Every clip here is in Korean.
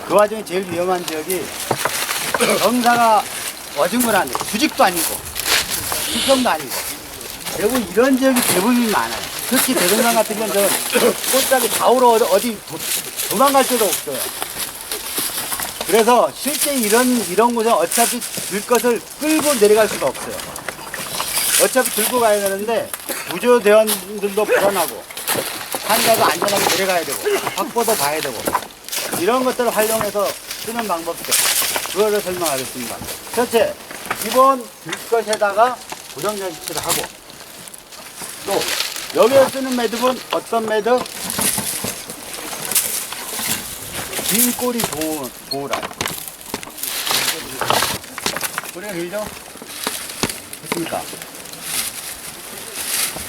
그 와중에 제일 위험한 지역이 경사가 어중간한 수직도 아니고 수평도 아니고 대부분 이런 지역이 대부분이 많아요. 특히 대동강 같은 경우는 꽃잡이 좌우로 어디 도망갈 데도 없어요. 그래서 실제 이런 곳은 어차피 들것을 끌고 내려갈 수가 없어요. 어차피 들고 가야 되는데 구조대원들도 불안하고 환자도 안전하게 내려가야 되고 확보도 봐야 되고 이런 것들을 활용해서 쓰는 방법들 그거를 설명하겠습니다. 첫째, 기본 들것에다가 고정장치를 하고 또 여기에 쓰는 매듭은 어떤 매듭? 긴 꼬리 보호라. 꼬리가 길죠? 됐습니까?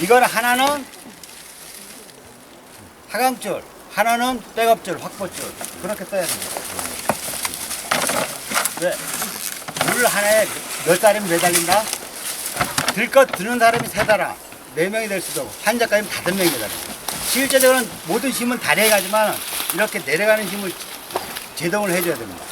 이걸 하나는 하강줄, 하나는 백업줄, 확보줄 그렇게 써야 됩니다. 왜? 물 하나에 몇 사람이 매달린다? 들것 드는 사람이 3사람, 4명이 될 수도 있고 환자까지는 5명이 매달린다. 실제적으로는 모든 힘은 다 내려가지만 이렇게 내려가는 힘을 제동을 해줘야 됩니다.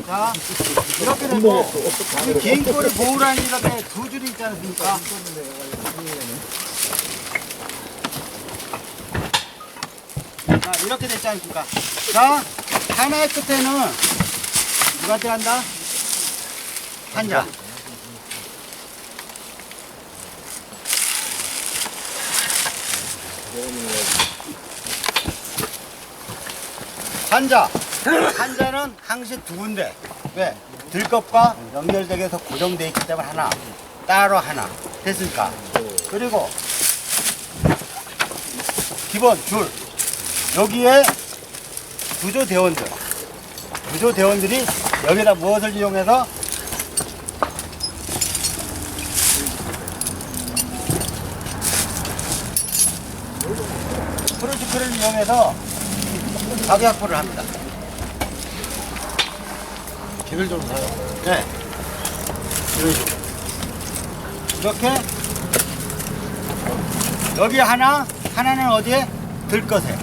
자, 이렇게 되고 이 긴 꼬리 보호라인이 이렇게 2줄이 있지 않습니까? 자, 이렇게 됐지 않습니까? 자, 하나의 끝에는 누가 들어간다? 환자. 환자는 항시 2군데. 왜? 들것과 연결되게 해서 고정되어 있기 때문에 하나, 따로 하나. 됐습니까? 그리고 기본 줄. 여기에 구조대원들이 여기다 무엇을 이용해서 프로지크를 이용해서 가격 확보를 합니다. 개별적으로 사요? 네. 이런 식으로. 이렇게 여기 하나는 어디에? 들것에.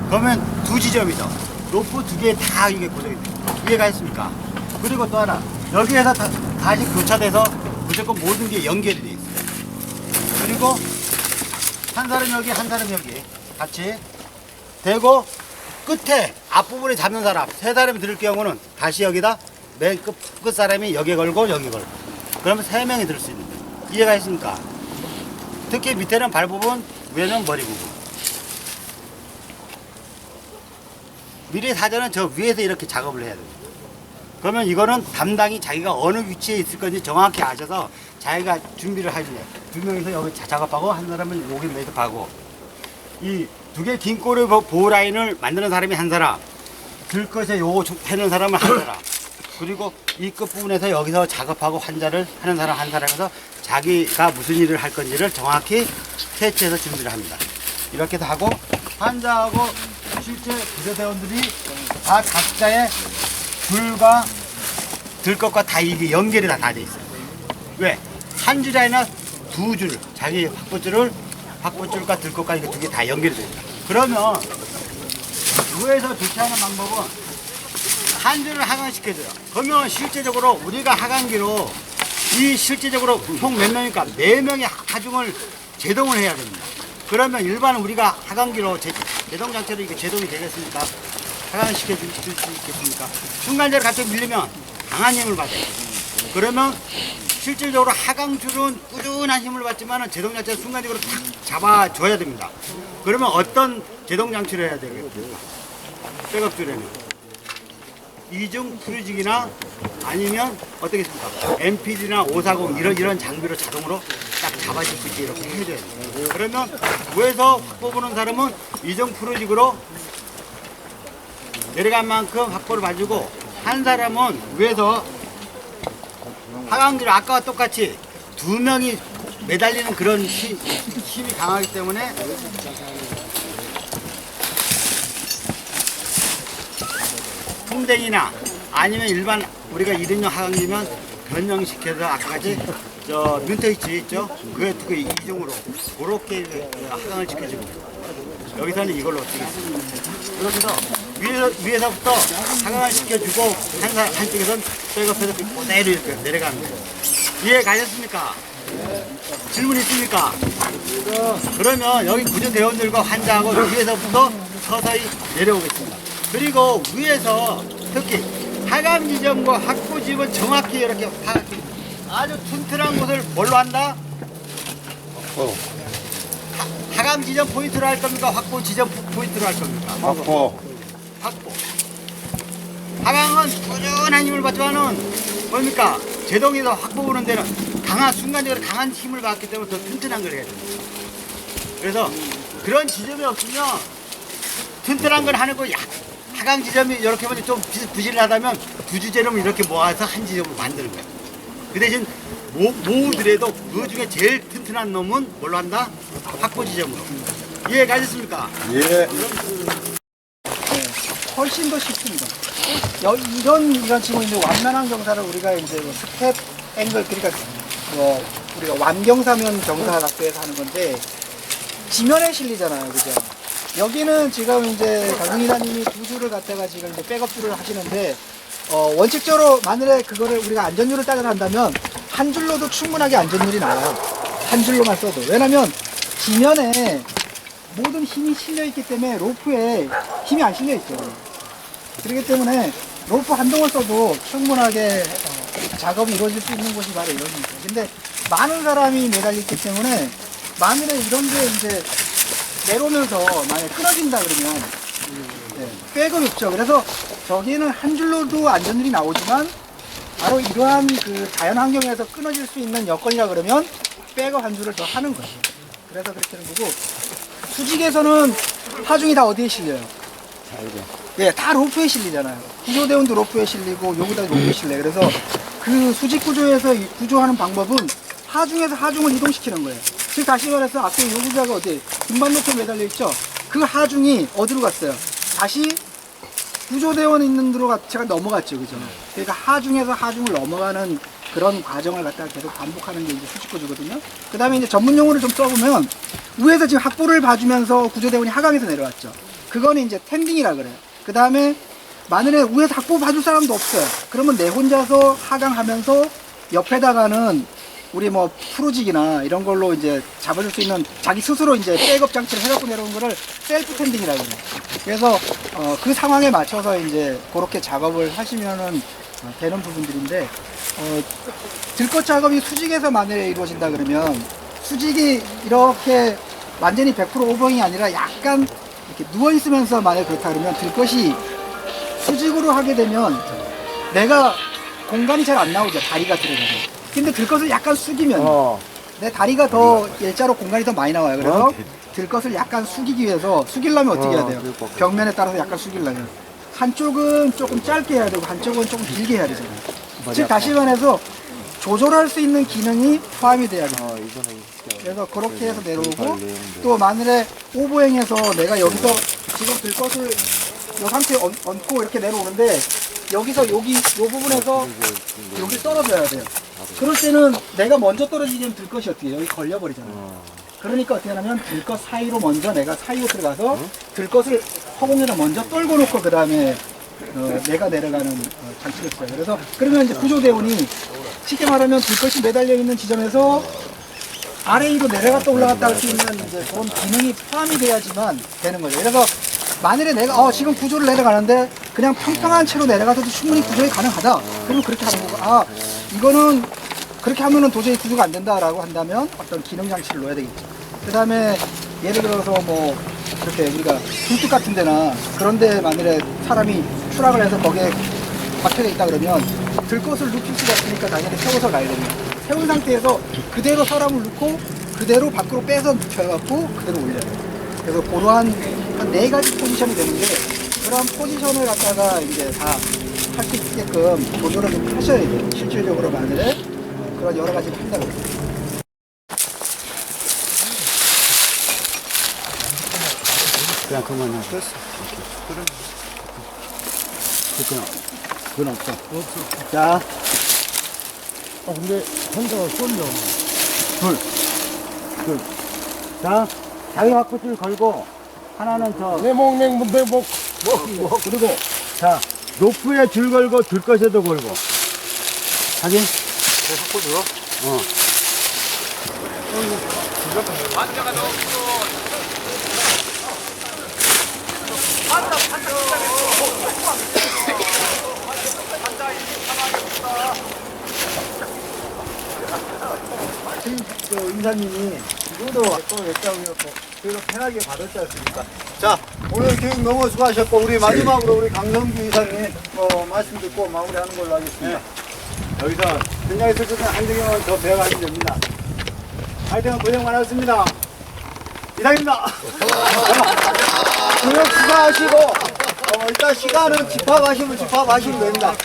그러면 2지점이죠. 로프 2개 다 이게 고정이 돼요. 2개가 있습니까? 그리고 또 하나 여기에서 다시 교차돼서 무조건 모든 게 연결이 돼 있어요. 그리고 한 사람 여기 한 사람 여기 같이 대고 끝에 앞부분에 잡는 사람 3사람이 들 경우는 다시 여기다 맨 끝 사람이 여기 걸고 여기 걸고 그러면 3명이 들 수 있는 거예요. 이해가 있습니까? 특히 밑에는 발 부분 위에는 머리 부분. 미리 사전은 저 위에서 이렇게 작업을 해야 됩니다. 그러면 이거는 담당이 자기가 어느 위치에 있을 건지 정확히 아셔서 자기가 준비를 하시네. 2명이서 여기 작업하고 한 사람은 여기 매듭하고 이 2개 긴 꼬리 보호 라인을 만드는 사람이 한 사람, 들것에 요거 패는 사람은 한 사람, 그리고 이 끝부분에서 여기서 작업하고 환자를 하는 사람 한 사람에서 자기가 무슨 일을 할 건지를 정확히 캐치해서 준비를 합니다. 이렇게 다 하고 환자하고 실제 구조대원들이 다 각자의 줄과 들것과 다 이게 연결이 다 돼 있어요. 왜? 한 줄이 아니라 2줄, 자기 확보줄과 들것과 이게 2개 다 연결이 됩니다. 그러면 위에서 조치하는 방법은 한 줄을 하강시켜줘요. 그러면 실제적으로 우리가 하강기로 이 실제적으로 총 몇 명이니까 4명의 하중을 제동을 해야 됩니다. 그러면 일반 우리가 하강기로 제동장치로 이게 제동이 되겠습니까? 하강시켜 줄 수 있겠습니까? 순간적으로 갑자기 밀리면 강한 힘을 받아요. 그러면 실질적으로 하강줄은 꾸준한 힘을 받지만 제동장치를 순간적으로 탁 잡아줘야 됩니다. 그러면 어떤 제동장치를 해야 되겠습니까? 백업줄에는 이중 프리직이나 아니면 어떻겠습니까? MPD나 540 이런 장비로 자동으로 딱 잡아줄 수 있게 이렇게 해줘야 돼요. 그러면 위에서 확보 보는 사람은 이중 프리직으로 내려간 만큼 확보를 봐주고 한 사람은 위에서 하강기를 아까와 똑같이 2명이 매달리는 그런 힘이 강하기 때문에 풍뎅이나 아니면 일반 우리가 1인용 하강이면 변형시켜서 아까 같이 저 뮤테이치 있죠? 그에 두고 이중으로 그렇게 하강을 시켜주고 여기서는 이걸로 어떻게 그렇게 해서 위에서부터 하강을 시켜주고 한쪽에서는 백업해서 그대로 이렇게 내려가는 거예요. 이해 가셨습니까? 질문 있습니까? 그러면 여기 구조대원들과 환자하고 위에서부터 서서히 내려오겠습니다. 그리고 위에서 특히 하강 지점과 확보 지점은 정확히 이렇게 아주 튼튼한 곳을 뭘로 한다? 하강 지점 포인트로 할 겁니까? 확보 지점 포인트로 할 겁니까? 확보. 확보. 하강은 꾸준한 힘을 받지만은 뭡니까? 제동에서 확보 보는 데는 순간적으로 강한 힘을 받기 때문에 더 튼튼한 걸 해야 됩니다. 그래서 그런 지점이 없으면 튼튼한 건 하는 거 하강 지점이 이렇게 보면 좀 부실하다면 두 지점을 이렇게 모아서 한 지점을 만드는 거예요. 그 대신 모으더라도 그 중에 제일 튼튼한 놈은 뭘로 한다? 확보 지점으로. 이해 가셨습니까? 예. 훨씬 더 쉽습니다. 이런 지금 이제 완만한 경사를 우리가 이제 뭐 스텝 앵글 그러니까 뭐 우리가 완경사면 경사학교에서 하는 건데 지면에 실리잖아요, 그죠? 여기는 지금 이제 강승희사님이 두 줄을 갖다가 지금 이제 백업줄을 하시는데 원칙적으로 만일에 그거를 우리가 안전율을 따져간다면 한 줄로도 충분하게 안전율이 나와요. 한 줄로만 써도. 왜냐면 지면에 모든 힘이 실려 있기 때문에 로프에 힘이 안 실려 있죠. 그렇기 때문에 로프 한 동을 써도 충분하게 작업이 이루어질 수 있는 곳이 바로 이런 곳이죠. 근데 많은 사람이 매달렸기 때문에 만일에 이런 게 이제 내려오면서 만약에 끊어진다 그러면 백업이 없죠. 그래서 저기는 한 줄로도 안전율이 나오지만 바로 이러한 그 자연 환경에서 끊어질 수 있는 여건이라 그러면 백업 한 줄을 더 하는 거예요. 그래서 그렇게 하는 거고 수직에서는 하중이 다 어디에 실려요? 예, 다 로프에 실리잖아요. 구조대원도 로프에 실리고 여기다 로프에 실려요. 그래서 그 수직 구조에서 구조하는 방법은 하중에서 하중을 이동시키는 거예요. 즉 다시 말해서 앞에 요 구조가 어디 등반 로프에 매달려 있죠? 그 하중이 어디로 갔어요? 다시 구조대원 있는 데로 제가 넘어갔죠, 그죠? 그러니까 하중에서 하중을 넘어가는 그런 과정을 갖다가 계속 반복하는 게 이제 수직 구조거든요. 그 다음에 이제 전문 용어를 좀 써보면 위에서 지금 확보를 봐주면서 구조대원이 하강에서 내려왔죠. 그거는 이제 텐딩이라 그래요. 그 다음에 만일에 위에서 확보 봐줄 사람도 없어요. 그러면 내 혼자서 하강하면서 옆에다가는 우리 뭐 프로직이나 이런 걸로 이제 잡아줄 수 있는 자기 스스로 이제 백업 장치를 해갖고 내려온 거를 셀프 텐딩이라고 해요. 그래서 그 상황에 맞춰서 이제 그렇게 작업을 하시면은 되는 부분들인데 들것 작업이 수직에서 만약에 이루어진다 그러면 수직이 이렇게 완전히 100% 오버행이 아니라 약간 이렇게 누워 있으면서 만약에 그렇다 그러면 들것이 수직으로 하게 되면 내가 공간이 잘 안 나오죠. 다리가 들어가면. 근데 들것을 약간 숙이면 내 다리가 더 일자로 공간이 더 많이 나와요. 그래서 들것을 약간 숙이기 위해서 숙이려면 어떻게 해야 돼요? 벽면에 따라서 약간 숙이려면 한쪽은 조금 짧게 해야 되고 한쪽은 조금 길게 해야 되잖아요. 즉 다시 말해서 조절할 수 있는 기능이 포함이 돼야 돼요. 그래서 그렇게 해서 내려오고 또 만일에 오버행해서 내가 여기서 지금 들것을 이 상태에 얹고 이렇게 내려오는데 여기서 요 부분에서 여기 떨어져야 돼요. 그럴 때는 내가 먼저 떨어지면 들것이 어떻게 해요? 여기 걸려버리잖아요. 그러니까 어떻게 하냐면 들것 사이로 먼저 내가 사이로 들어가서 들것을 허공에다 먼저 떨고 놓고 그 다음에 내가 내려가는 장치를 써요. 그래서 그러면 이제 구조대원이 쉽게 말하면 들것이 매달려 있는 지점에서 아래 위로 내려갔다 올라갔다 할 수 있는 이제 그런 기능이 포함이 돼야지만 되는 거죠. 그래서 만일에 내가 지금 구조를 내려가는데 그냥 평평한 채로 내려가서도 충분히 구조가 가능하다. 그러면 그렇게 하는 거고 이거는 그렇게 하면은 도저히 구조가 안 된다라고 한다면 어떤 기능 장치를 넣어야 되겠죠. 그 다음에 예를 들어서 뭐 이렇게 우리가 굴뚝 같은 데나 그런 데 만일에 사람이 추락을 해서 거기에 박혀져 있다 그러면 들것을 눕힐 수가 없으니까 당연히 세워서 가야 됩니다. 세운 상태에서 그대로 사람을 넣고 그대로 밖으로 빼서 눕혀갖고 그대로 올려요. 그래서 그러한 한 4가지 포지션이 되는데 그런 포지션을 갖다가 이제 다 할 수 있게끔 조절을 좀 하셔야 돼요. 실질적으로 만일에 그런 여러 가지를 한다고 해요. 그냥 그만 그건 없어. 자, 근데 혼자가 쏠려. 둘. 자, 자기 확붙줄 걸고, 하나는 내목. 그리고, 자, 로프에 줄 걸고, 들것에도 걸고. 확인? 확보 들어? 어. 저 인사님이 이거도 또 외장이었고 그래서 편하게 받았지 않습니까? 자, 오늘 교육 너무 수고하셨고 우리 마지막으로 우리 강성규 이사님 말씀 듣고 마무리하는 걸로 하겠습니다. 여기서 현장에 있을 때는 한두 개만 더 배워가시면 됩니다. 하여튼 고생 많았습니다. 이상입니다. 교육 수고하시고 일단 시간은 집합하시면 됩니다.